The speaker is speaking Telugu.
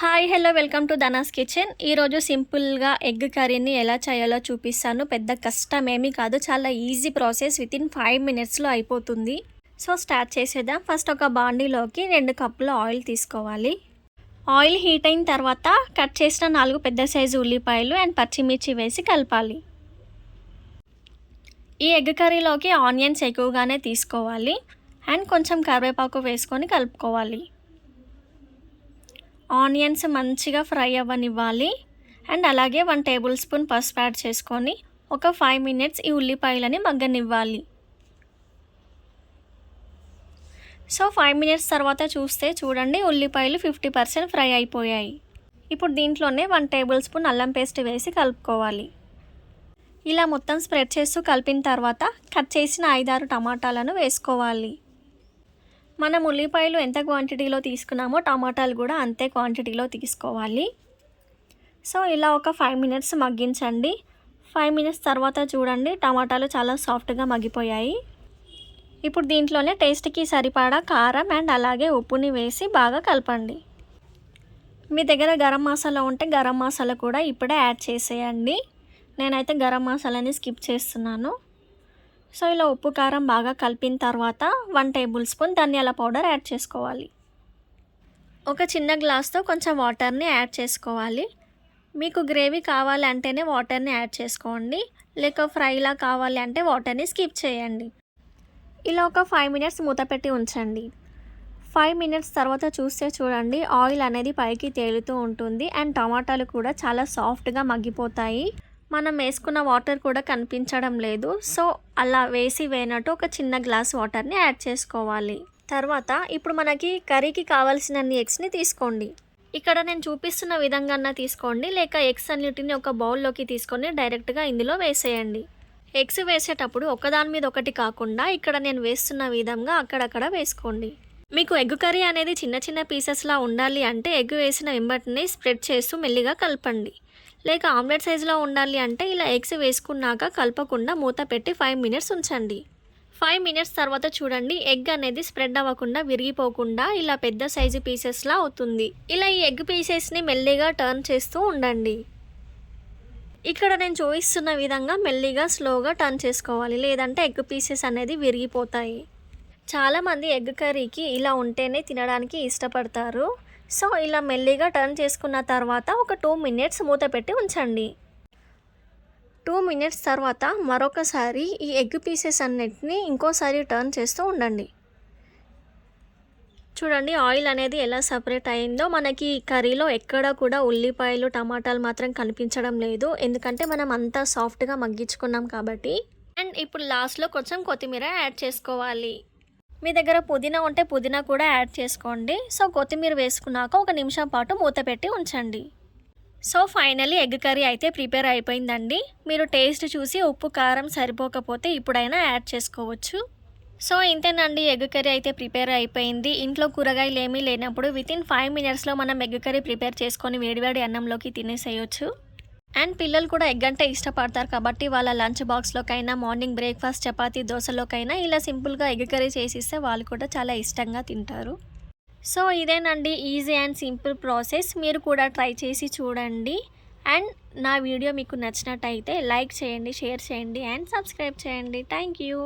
Hi hello welcome to ధనాస్ kitchen. ఈరోజు సింపుల్గా ఎగ్ కర్రీని ఎలా చేయాలో చూపిస్తాను. పెద్ద కష్టమేమీ కాదు, చాలా ఈజీ ప్రాసెస్. వితిన్ 5 మినిట్స్లో అయిపోతుంది. సో స్టార్ట్ చేసేద్దాం. ఫస్ట్ ఒక బాండీలోకి 2 కప్పుల ఆయిల్ తీసుకోవాలి. ఆయిల్ హీట్ అయిన తర్వాత కట్ చేసిన 4 పెద్ద సైజు ఉల్లిపాయలు అండ్ పచ్చిమిర్చి వేసి కలపాలి. ఈ ఎగ్ కర్రీలోకి ఆనియన్స్ ఎక్కువగానే తీసుకోవాలి అండ్ కొంచెం కరివేపాకు వేసుకొని కలుపుకోవాలి. ఆనియన్స్ మంచిగా ఫ్రై అవ్వనివ్వాలి అండ్ అలాగే 1 టేబుల్ స్పూన్ పసుపు యాడ్ చేసుకొని ఒక 5 మినిట్స్ ఈ ఉల్లిపాయలని మగ్గనివ్వాలి. సో 5 మినిట్స్ తర్వాత చూడండి, ఉల్లిపాయలు 50% ఫ్రై అయిపోయాయి. ఇప్పుడు దీంట్లోనే 1 టేబుల్ స్పూన్ అల్లం పేస్ట్ వేసి కలుపుకోవాలి. ఇలా మొత్తం స్ప్రెడ్ చేస్తూ కలిపిన తర్వాత కట్ చేసిన 5-6 టమాటాలను వేసుకోవాలి. మనం ఉల్లిపాయలు ఎంత క్వాంటిటీలో తీసుకున్నామో టమాటాలు కూడా అంతే క్వాంటిటీలో తీసుకోవాలి. సో ఇలా ఒక 5 మినిట్స్ మగ్గించండి. 5 మినిట్స్ తర్వాత చూడండి, టమాటాలు చాలా సాఫ్ట్గా మగ్గిపోయాయి. ఇప్పుడు దీంట్లోనే టేస్ట్కి సరిపడా కారం అండ్ అలాగే ఉప్పుని వేసి బాగా కలపండి. మీ దగ్గర గరం మసాలా ఉంటే గరం మసాలా కూడా ఇప్పుడే యాడ్ చేసేయండి. నేనైతే గరం మసాలాని స్కిప్ చేస్తున్నాను. సో ఇలా ఉప్పు కారం బాగా కలిపిన తర్వాత 1 టేబుల్ స్పూన్ ధనియాల పౌడర్ యాడ్ చేసుకోవాలి. ఒక చిన్న గ్లాస్తో కొంచెం వాటర్ని యాడ్ చేసుకోవాలి. మీకు గ్రేవీ కావాలి అంటేనే వాటర్ని యాడ్ చేసుకోండి, లేక ఫ్రైలా కావాలి అంటే వాటర్ని స్కిప్ చేయండి. ఇలా ఒక 5 మినిట్స్ మూత పెట్టి ఉంచండి. 5 మినిట్స్ తర్వాత చూడండి, ఆయిల్ అనేది పైకి తేలుతూ ఉంటుంది అండ్ టమాటాలు కూడా చాలా సాఫ్ట్గా మగ్గిపోతాయి. మనం వేసుకున్న వాటర్ కూడా కనిపించడం లేదు. సో అలా వేయనట్టు ఒక చిన్న గ్లాస్ వాటర్ని యాడ్ చేసుకోవాలి. తర్వాత ఇప్పుడు మనకి కర్రీకి కావాల్సినన్ని ఎగ్స్ని తీసుకోండి. ఇక్కడ నేను చూపిస్తున్న విధంగా తీసుకోండి, లేక ఎగ్స్ అన్నిటిని ఒక బౌల్లోకి తీసుకొని డైరెక్ట్గా ఇందులో వేసేయండి. ఎగ్స్ వేసేటప్పుడు ఒకదాని మీద ఒకటి కాకుండా ఇక్కడ నేను వేస్తున్న విధంగా అక్కడక్కడ వేసుకోండి. మీకు ఎగ్ కర్రీ అనేది చిన్న చిన్న పీసెస్లా ఉండాలి అంటే ఎగ్ వేసిన వెంబటిని స్ప్రెడ్ చేస్తూ మెల్లిగా కలపండి. లేక ఆమ్లెట్ సైజులో ఉండాలి అంటే ఇలా ఎగ్స్ వేసుకున్నాక కలపకుండా మూత పెట్టి 5 మినిట్స్ ఉంచండి. 5 మినిట్స్ తర్వాత చూడండి, ఎగ్ అనేది స్ప్రెడ్ అవ్వకుండా విరిగిపోకుండా ఇలా పెద్ద సైజు పీసెస్లా అవుతుంది. ఇలా ఈ ఎగ్ పీసెస్ని మెల్లిగా టర్న్ చేస్తూ ఉండండి. ఇక్కడ నేను చూపిస్తున్న విధంగా మెల్లిగా స్లోగా టర్న్ చేసుకోవాలి, లేదంటే ఎగ్ పీసెస్ అనేది విరిగిపోతాయి. చాలామంది ఎగ్ కర్రీకి ఇలా ఉంటేనే తినడానికి ఇష్టపడతారు. సో ఇలా మెల్లిగా టర్న్ చేసుకున్న తర్వాత ఒక 2 మినిట్స్ మూత పెట్టి ఉంచండి. 2 మినిట్స్ తర్వాత మరొకసారి ఈ ఎగ్ పీసెస్ అన్నిటిని ఇంకోసారి టర్న్ చేస్తూ ఉండండి. చూడండి, ఆయిల్ అనేది ఎలా సపరేట్ అయిందో. మనకి కర్రీలో ఎక్కడ కూడా ఉల్లిపాయలు టమాటాలు మాత్రం కనిపించడం లేదు, ఎందుకంటే మనం అంతా సాఫ్ట్గా మగ్గించుకున్నాం కాబట్టి. అండ్ ఇప్పుడు లాస్ట్లో కొంచెం కొత్తిమీర యాడ్ చేసుకోవాలి. మీ దగ్గర పుదీనా ఉంటే పుదీనా కూడా యాడ్ చేసుకోండి. సో కొత్తిమీర వేసుకున్నాక 1 నిమిషం పాటు మూత పెట్టి ఉంచండి. సో ఫైనల్లీ ఎగ్ కర్రీ అయితే ప్రిపేర్ అయిపోయిందండి. మీరు టేస్ట్ చూసి ఉప్పు కారం సరిపోకపోతే ఇప్పుడైనా యాడ్ చేసుకోవచ్చు. సో ఇంతేనండి, ఎగ్ కర్రీ అయితే ప్రిపేర్ అయిపోయింది. ఇంట్లో కూరగాయలు ఏమీ లేనప్పుడు వితిన్ 5 మినిట్స్లో మనం ఎగ్ కర్రీ ప్రిపేర్ చేసుకొని వేడివేడి అన్నంలోకి తినేసేయచ్చు. అండ్ పిల్లలు కూడా ఎగ్ అంటే ఇష్టపడతారు కాబట్టి వాళ్ళ లంచ్ బాక్స్లోకైనా మార్నింగ్ బ్రేక్ఫాస్ట్ చపాతీ దోశలోకైనా ఇలా సింపుల్గా ఎగ్ కర్రీ చేసిస్తే వాళ్ళు కూడా చాలా ఇష్టంగా తింటారు. సో ఇదేనండి ఈజీ అండ్ సింపుల్ ప్రాసెస్. మీరు కూడా ట్రై చేసి చూడండి. అండ్ నా వీడియో మీకు నచ్చినట్టయితే లైక్ చేయండి, షేర్ చేయండి అండ్ సబ్స్క్రైబ్ చేయండి. Thank you.